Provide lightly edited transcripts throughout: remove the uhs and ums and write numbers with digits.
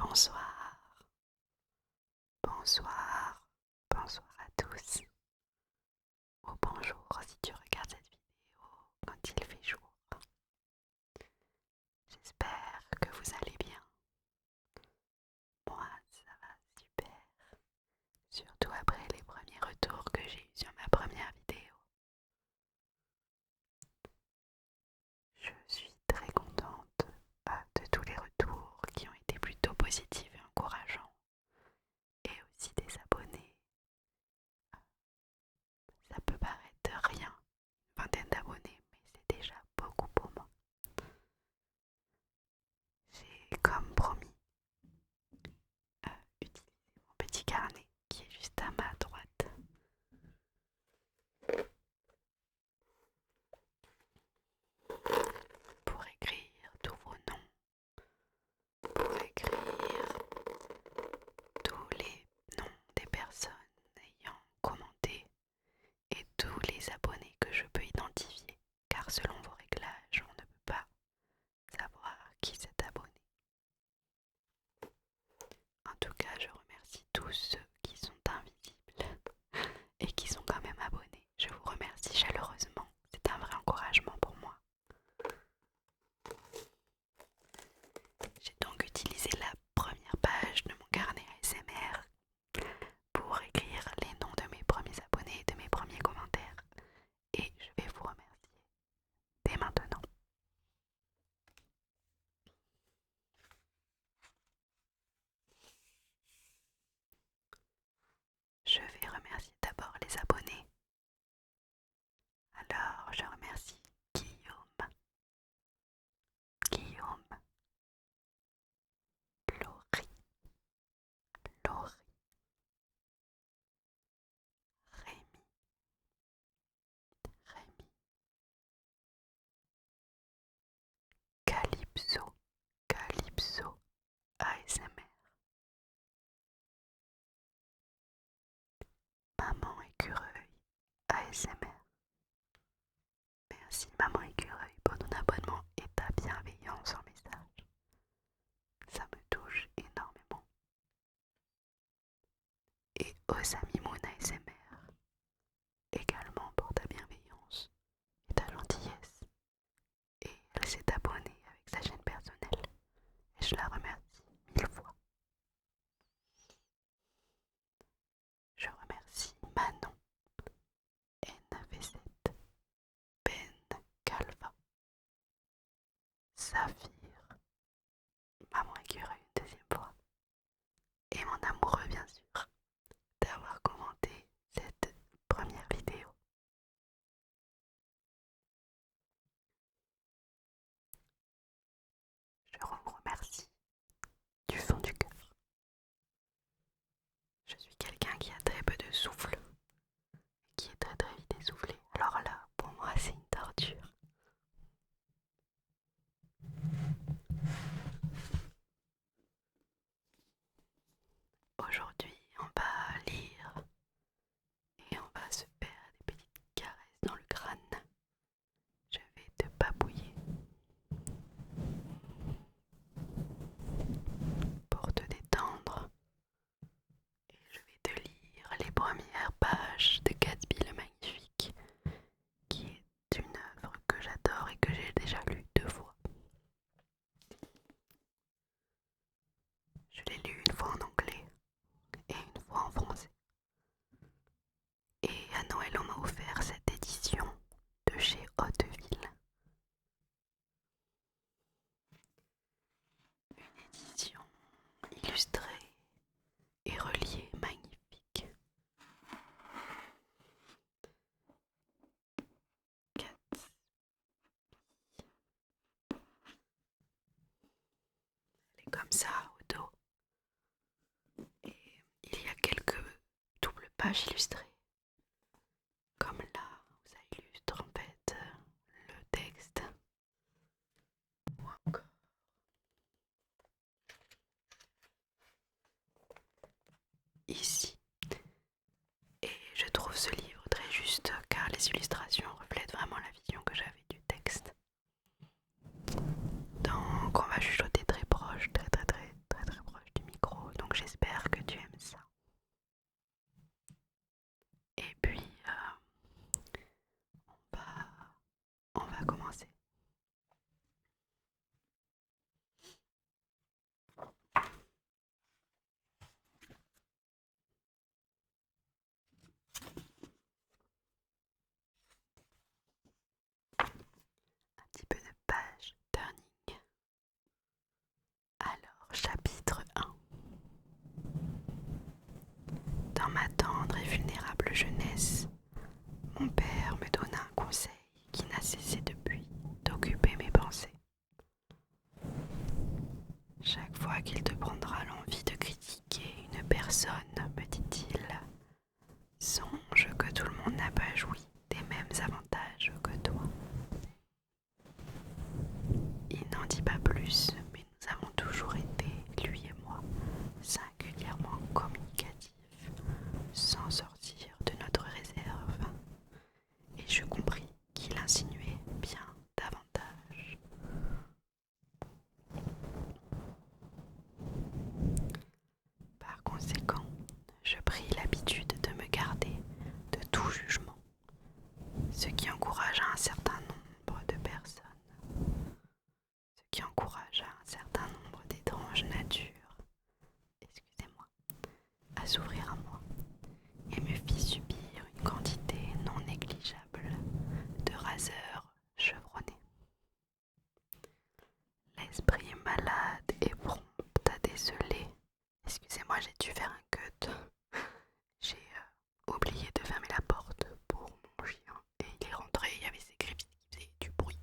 Bonsoir, bonsoir, bonsoir à tous. Ou bonjour si tu regardes cette vidéo quand il fait jour. J'espère que vous allez bien. Moi, ça va super. Surtout après les premiers retours que j'ai eus sur ma première vidéo. Je suis très contente de tous les retours qui ont été plutôt positifs et encourageants. Et aussi des abonnés. Ça peut paraître rien, une vingtaine d'abonnés, mais c'est déjà beaucoup pour moi. J'ai, comme promis, utilisé mon petit carnet qui est juste à ma droite pour écrire tous vos noms, pour écrire tous les noms des personnes ayant commenté et tous les abonnés que je peux identifier, car selon vos réglages, on ne peut pas savoir qui s'est abonné. En tout cas, je remercie tous ceux qui sont invisibles et qui sont quand même abonnés. Je vous remercie chaleureusement, c'est un vrai encouragement pour moi. J'ai donc utilisé la première page de mon carnet ASMR pour écrire les noms de mes premiers abonnés et de mes premiers commentaires. Et je vais vous remercier dès maintenant. Je vais remercier d'abord les abonnés. Alors, je remercie Guillaume, Laurie, Rémi, Calypso ASMR, Maman Écureuil ASMR. Merci Maman Écureuil pour ton abonnement et ta bienveillance en message. Ça me touche énormément. Et Osami Moon ASMR également pour ta bienveillance et ta gentillesse. Et elle s'est abonnée avec sa chaîne personnelle et je la remercie 1000 fois. Je remercie Manon, NV7, Ben Calva, Saphir, Maman Écureuil une deuxième fois, et mon amoureux bien sûr, d'avoir commenté cette première vidéo. Je vous remercie du fond du cœur. Je suis quelqu'un qui a très peu de souffle, qui est très très vite essoufflé. Alors là, pour moi, c'est une torture. Aujourd'hui, on va lire et on va se faire des petites caresses dans le crâne. Je vais te babouiller pour te détendre et je vais te lire les premières pages de Gatsby le Magnifique, qui est une œuvre que j'adore et que j'ai déjà lue 2 fois. Je l'ai lue une fois en anglais et une fois en français. Et à Noël, on m'a offert cette édition de chez Hauteville. Une édition illustrée et reliée magnifique. Gatsby. Elle est comme ça au dos. Et il y a quelques doubles pages illustrées. Comme là où ça illustre en fait le texte. Ou encore ici. Et je trouve ce livre très juste car les illustrations reflètent vraiment la vision que j'avais du texte. Donc on va chuchoter très proche, très proche du humble jeunesse, mon père me donna un conseil qui n'a cessé depuis d'occuper mes pensées. Chaque fois qu'il te prendra l'envie de critiquer une personne, me dit-il, songe que tout le monde n'a pas joui des mêmes avantages que toi. Il n'en dit pas plus, mais nous avons toujours été, lui et moi, singulièrement communicatifs, sans sortir de notre réserve, et je compris qu'il insinuait bien davantage. Par conséquent, je pris l'habitude de me garder de tout jugement, ce qui encouragea un certain nombre de personnes, d'étranges natures, à s'ouvrir à moi, et me fit subir une quantité non négligeable de raseurs chevronnés. L'esprit malade et prompt à déceler. Excusez-moi, j'ai dû faire un cut. J'ai oublié de fermer la porte pour mon chien et il est rentré, il y avait ses griffes qui faisaient du bruit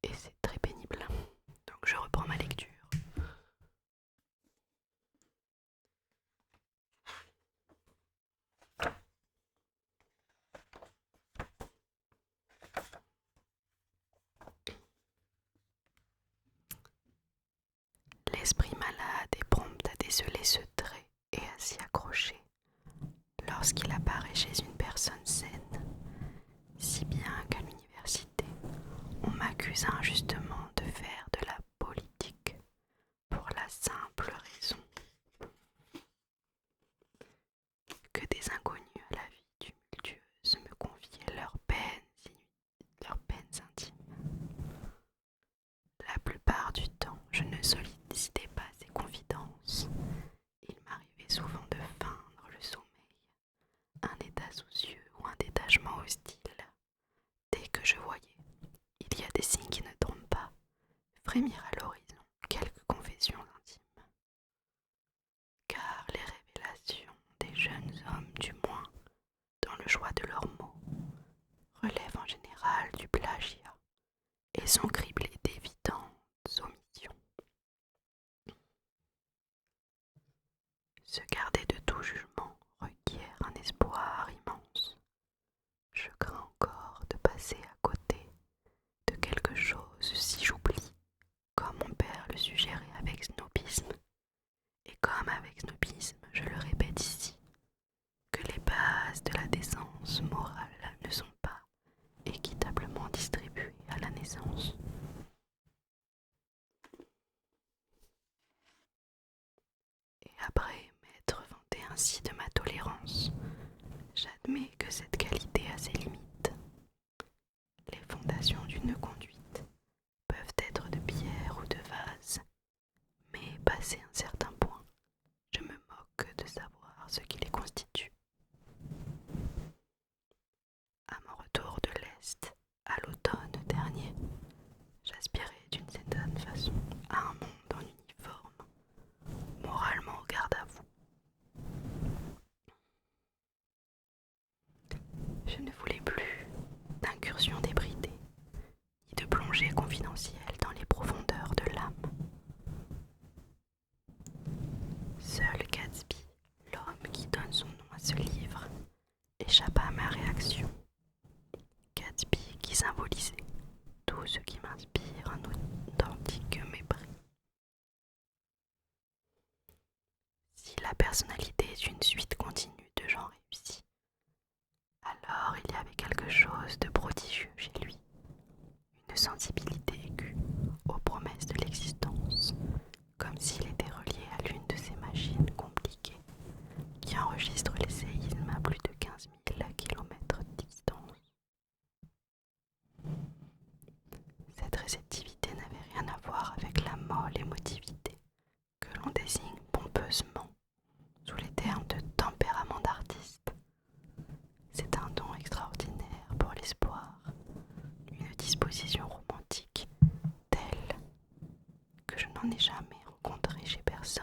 et c'est très pénible. Donc je reprends ma lecture. L'esprit malade est prompt à déceler ce trait et à s'y accrocher lorsqu'il apparaît chez une personne saine, si bien qu'à l'université, on m'accuse injustement de faire de la politique pour la simple raison que des inconnus à la vie tumultueuse me confiaient leurs peines intimes. La plupart du temps, je ne sollicitais pas ces confidences. Il m'arrivait souvent de feindre le sommeil, un état soucieux ou un détachement hostile. Dès que je voyais, il y a des signes qui ne trompent pas, frémir à l'horizon quelques confessions intimes. Car les révélations des jeunes hommes, du moins, dans le choix de leurs mots, relèvent en général du plagiat et sont criblées d'évidentes omissions. Se garder de tout jugement requiert un espoir immense. Je crains encore de passer à côté de quelque chose si j'oublie, comme mon père le suggérait avec snobisme, et comme avec snobisme, je le répète ici, que les bases de la décence morale ne sont pas équitablement distribuées à la naissance. Et après m'être vanté ainsi de ma tolérance, j'admets que cette qualité a ses limites. Les fondations d'une conduite peuvent être de pierre ou de vase, mais passé un certain point, je me moque de savoir ce qui les constitue. À mon retour de l'Est, à l'automne dernier, j'aspirais d'une certaine façon à un monde en uniforme, moralement au garde à vous. Je ne voulais plus d'incursions débridées, ni de plongées confidentielles dans les profondeurs de l'âme. Seul Gatsby, l'homme qui donne son nom à ce livre, échappa à ma réaction. Gatsby qui symbolisait tout ce qui m'inspire un authentique mépris. Si la personnalité est une suite continue de gens réussis, alors il y avait quelque chose de prodigieux chez lui, une sensibilité aiguë aux promesses de l'existence, comme s'il était relié à l'une de ces machines compliquées qui enregistrent les séismes à plus de 15 000 km de distance. Cette réceptivité n'avait rien à voir avec la molle émotivité que l'on désigne pompeusement sous les termes de tempérament d'artiste. C'est un don extraordinaire pour l'espoir, une disposition romantique telle que je n'en ai jamais rencontré chez personne.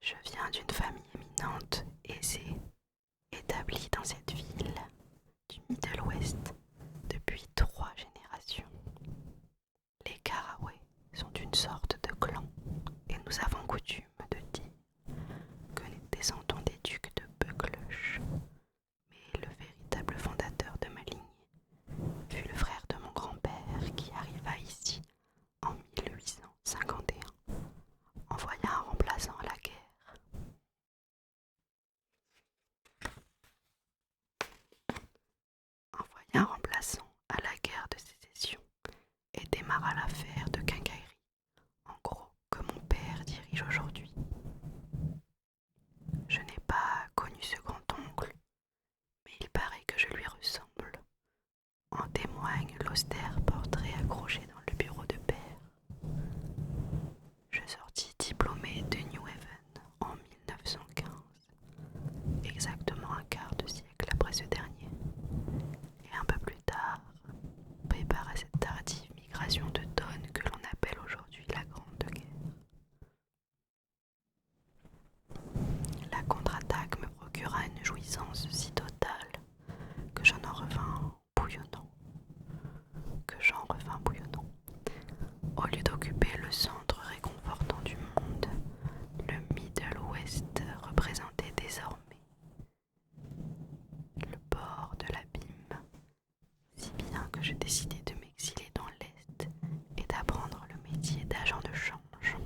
Je viens d'une famille éminente, aisée, établie dans cette ville du Middle West depuis 3 générations. Les Carraway sont une sorte de clan et nous avons coutume de dire que nous descendons des ducs de Bucklush. Mais le véritable fondateur de ma lignée fut le frère de mon grand-père qui arriva ici en 1851, envoya un remplaçant à la guerre. Envoya un remplaçant à la guerre de sécession et démarra l'affaire de quincaillerie, en gros, que mon père dirige aujourd'hui. Je n'ai pas connu ce grand-oncle, mais il paraît que je lui ressemble. En témoigne l'austère portrait accroché dans le bureau de père. Je sortis diplômé de New Haven en 1915, exactement un quart de siècle après ce dernier, et un peu plus tard, prépara cette tardive migration de tonnes que l'on appelle aujourd'hui la Grande Guerre. La contre-attaque me procura une jouissance si totale que j'en revins bouillonnant. Au lieu d'occuper le centre réconfortant du monde, le Middle West représentait désormais le bord de l'abîme, si bien que je décidai de m'exiler dans l'Est et d'apprendre le métier d'agent de change.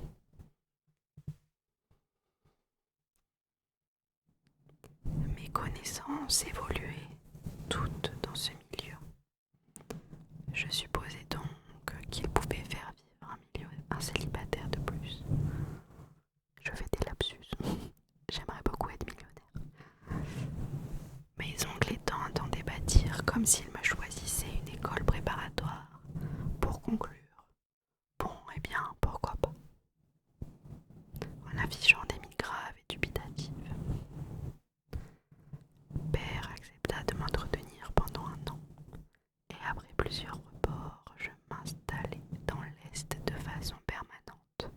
Mes connaissances évoluaient toutes dans ce milieu. Je supposais donc qu'il pouvait faire vivre un célibataire de plus. Je fais des lapsus. J'aimerais beaucoup être millionnaire. Mes ongles étant entendaient bâtir comme s'ils me choisissaient une école préparatoire pour conclure. Bon, eh bien, pourquoi pas? En affichant des mines graves et dubitatives. Père accepta de m'entretenir pendant un an, et après plusieurs reports, je m'installai dans l'Est de façon permanente.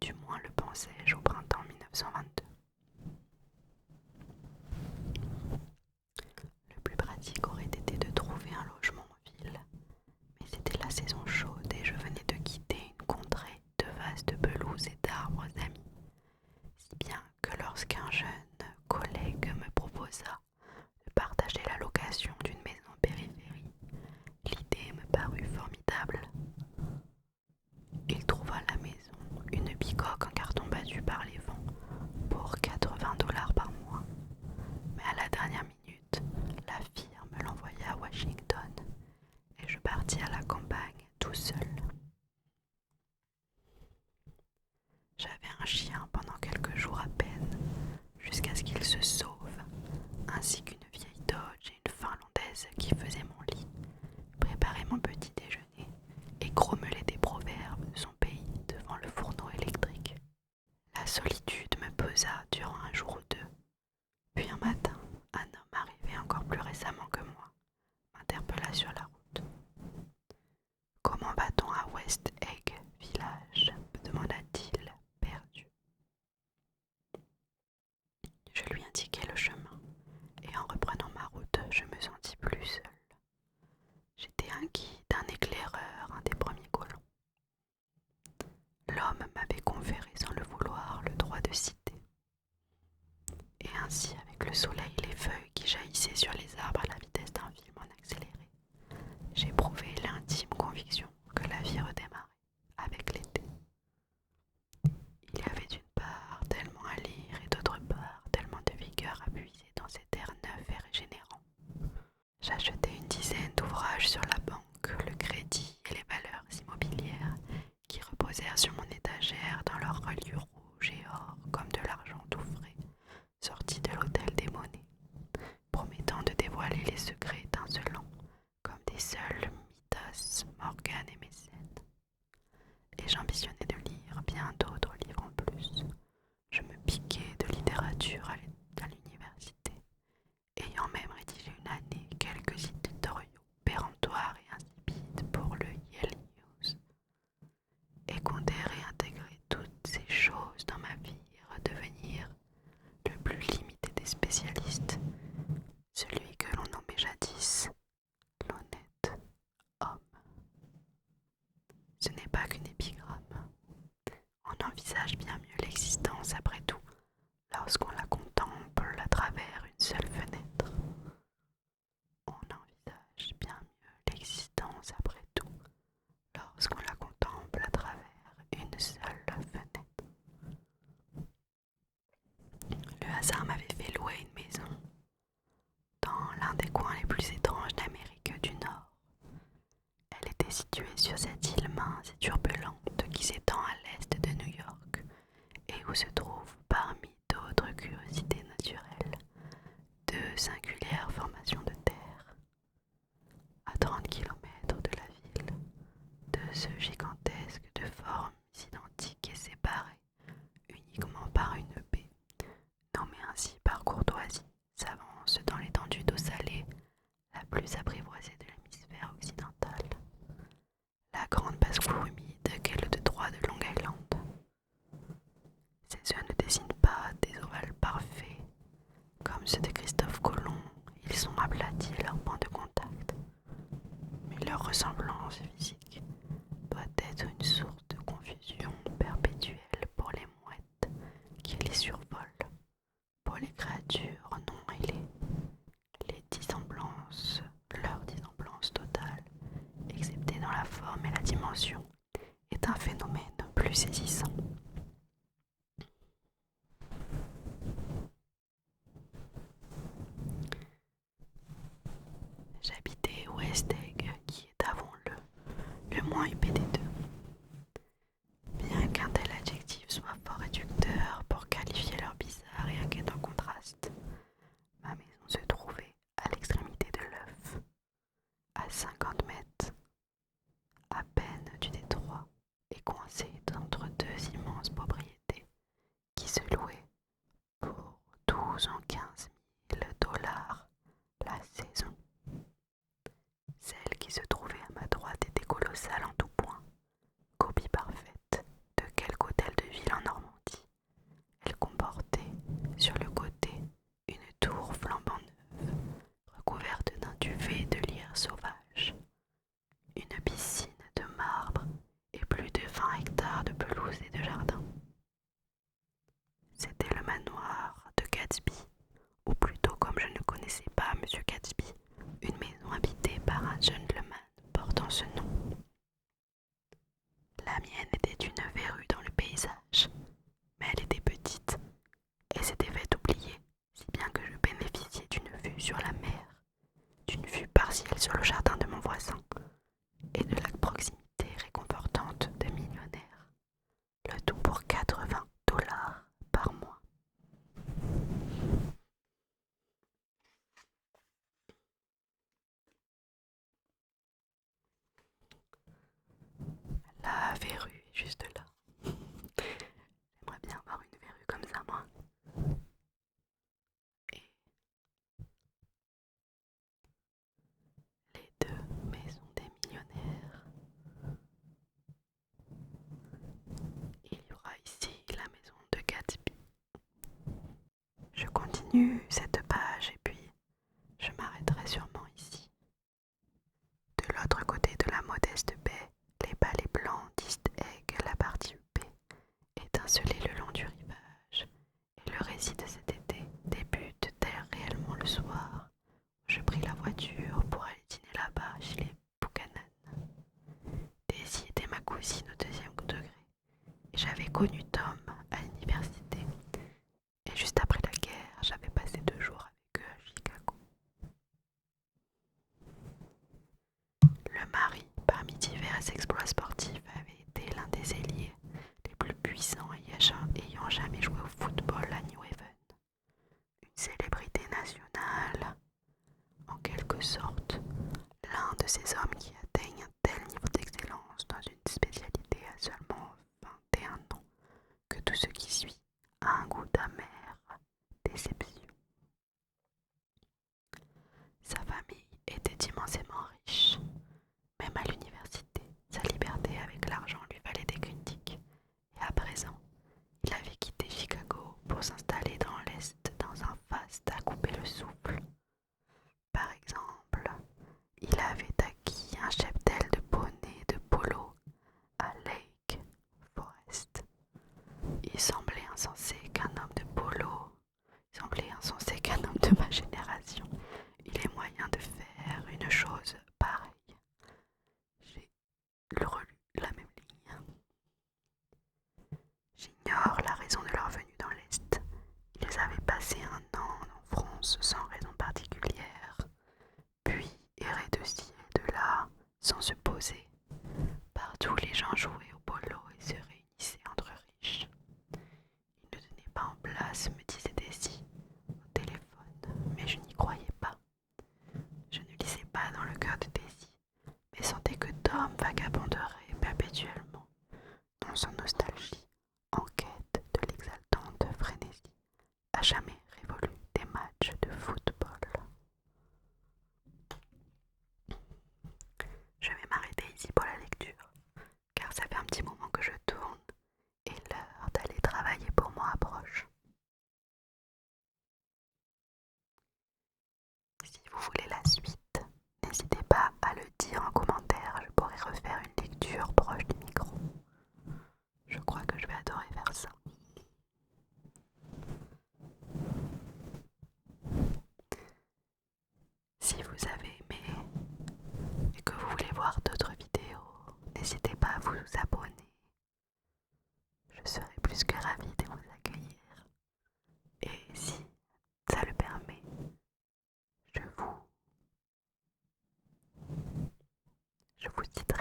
Du moins le pensais-je au printemps 1922. Le plus pratique aurait été de trouver un logement en ville, mais c'était la saison chaude et je venais de quitter une contrée de vastes pelouses et d'arbres amis, si bien que lorsqu'un jeune collègue me proposa de partager la location d'une maison en périphérie, l'idée me parut formidable. Il trouva la maison, une bicoque en carton battu par les vents, pour $80 par mois. Mais à la dernière minute, la firme l'envoya à Washington et je partis à la campagne tout seul. J'avais un chien pendant quelques jours à peine, jusqu'à ce qu'il se sauve, ainsi qu'une vieille Dodge et une Finlandaise qui faisaient mon lit, préparaient mon petit déjeuner et grommelaient des proverbes de son pays devant le fourneau électrique. La solitude me pesa durant un jour ou deux. Puis un matin, un homme arrivé encore plus récemment que moi m'interpella sur la route. « Comment va-t-on à West Egg Village ?» me demanda-t-il, perdu. Je lui indiquai le chemin, et en reprenant ma route, je me sentis plus seul. J'étais un guide, un éclaireur, un des premiers colons. L'homme m'avait conféré sans le vouloir le droit de citer. Et ainsi, avec le soleil et les feuilles qui jaillissaient sur les arbres à la vitesse d'un film en accéléré, j'éprouvai l'intime conviction que la vie redémarrait avec l'été. Il y avait d'une part tellement à lire et d'autre part tellement de vigueur à puiser dans cet air neuf et régénérant. J'achetai une dizaine d'ouvrages sur la banque, le crédit et les valeurs immobilières qui reposèrent sur mon étagère dans leur reliure rouge et or comme de l'argent tout frais, sorti de l'hôtel des monnaies, promettant de dévoiler les secrets étincelants comme des seuls Midas, Morgan et Mécène. Et j'ambitionnais de lire bien d'autres livres en plus. Je me piquais de littérature à l'université, ayant même rédigé une année quelques éditoriaux péremptoires et ainsi existence après tout, lorsqu'on la contemple à travers une seule fenêtre. On envisage bien mieux l'existence après tout, lorsqu'on la contemple à travers une seule fenêtre. Le hasard m'avait fait louer une maison dans l'un des coins les plus étranges d'Amérique du Nord. Elle était située sur cette île mince et turbulente qui s'étend à l'est de New York et où se trouvent, parmi d'autres curiosités naturelles, deux singulières formations de terre. À 30 kilomètres de la ville, deux œufs gigantesques de formes identiques et séparés uniquement par une baie, nommée ainsi par courtoisie, s'avance dans l'étendue d'eau salée la plus apprivoisée de l'hémisphère occidental, la grande basse-cour humide qu'est le détroit de Long Island. Ces œufs ne dessinent pas des ovales parfaits comme ceux de Christophe Colomb, ils sont aplatis à leur point de contact, mais leur ressemblance physique doit être une source de confusion perpétuelle pour les mouettes qui les survolent, pour les créatures non ailées. Leur dissemblance totale, excepté dans la forme et la dimension, est un phénomène plus saisissant. J'habitais West Egg, qui est, avouons-le, le moins huppé des deux. Bien qu'un tel adjectif soit fort réducteur pour qualifier leur bizarre et inquiétant contraste, ma maison se trouvait à l'extrémité de l'œuf, à 50 mètres à peine du détroit et coincée entre deux immenses propriétés qui se louaient pour 12 ou 15 000 dollars la saison. Celle qui se trouvait à ma droite était colossale en tout point, copie parfaite de quelque hôtel de ville en Normandie. Elle comportait sur le côté une tour flambant neuve, recouverte d'un duvet de lierre sauvage, une piscine de marbre et plus de 20 hectares de pelouse et de jardin. C'était le manoir de Gatsby, ou plutôt, comme je ne connaissais pas M. Gatsby, une maison habitée par un gentleman portant ce nom. La mienne était une verrue dans le paysage, mais elle était petite et s'était fait oublier, si bien que je bénéficiais d'une vue sur la mer, d'une vue partielle sur le jardin de mon voisin et de la proximité réconfortante de millionnaires, le tout pour 80 dollars par mois. La verrue est juste là. J'aimerais bien avoir une verrue comme ça, moi. Et les deux maisons des millionnaires. Il y aura ici la maison de Gatsby. Je continue cette page et puis je m'arrêterai sûrement ici. De l'autre côté de la modeste baie, les balais blancs d'East Egg, la partie huppée, étincelaient le long du rivage, et le récit de cet été débute réellement le soir. Je pris la voiture pour aller dîner là-bas chez les Buchanan. Daisy était ma cousine au 2e degré, et j'avais connu Tom à l'université. Et juste après la guerre, j'avais passé 2 jours avec eux à Chicago. Le mari, parmi divers exploits sportifs, avait été l'un des ailiers les plus puissants ayant jamais joué au football à New Haven. Une célébrité nationale, en quelque sorte, l'un de ces hommes qui atteignent un tel niveau d'excellence dans une spécialité à seulement 21 ans que tout ce qui suit a un goût d'amère déception. Sa famille était immensément riche. Même à l'université, sa liberté avec l'argent lui valait des critiques. Et à présent, il avait quitté Chicago pour s'installer dans l'Est dans un faste à couper le souffle. Par exemple, il avait acquis sans se poser. Partout, les gens jouaient au polo et se réunissaient entre riches. Ils ne tenaient pas en place, me disait Daisy au téléphone, mais je n'y croyais pas. Je ne lisais pas dans le cœur de Daisy, mais sentais que Tom vagabonderait perpétuellement dans son nostalgie, en quête de l'exaltante frénésie, à jamais révolue des matchs de football. Je vais m'arrêter ici pour la lecture, car ça fait un petit moment que je tourne et l'heure d'aller travailler pour moi approche. Si vous voulez la suite, n'hésitez pas à le dire en commentaire, je pourrais refaire une lecture proche du micro. Je crois que je vais adorer faire ça. Si vous avez aimé et que vous voulez voir d'autres vidéos, n'hésitez pas à vous abonner. Je serai plus que ravie de vous accueillir. Et si ça le permet, je vous citerai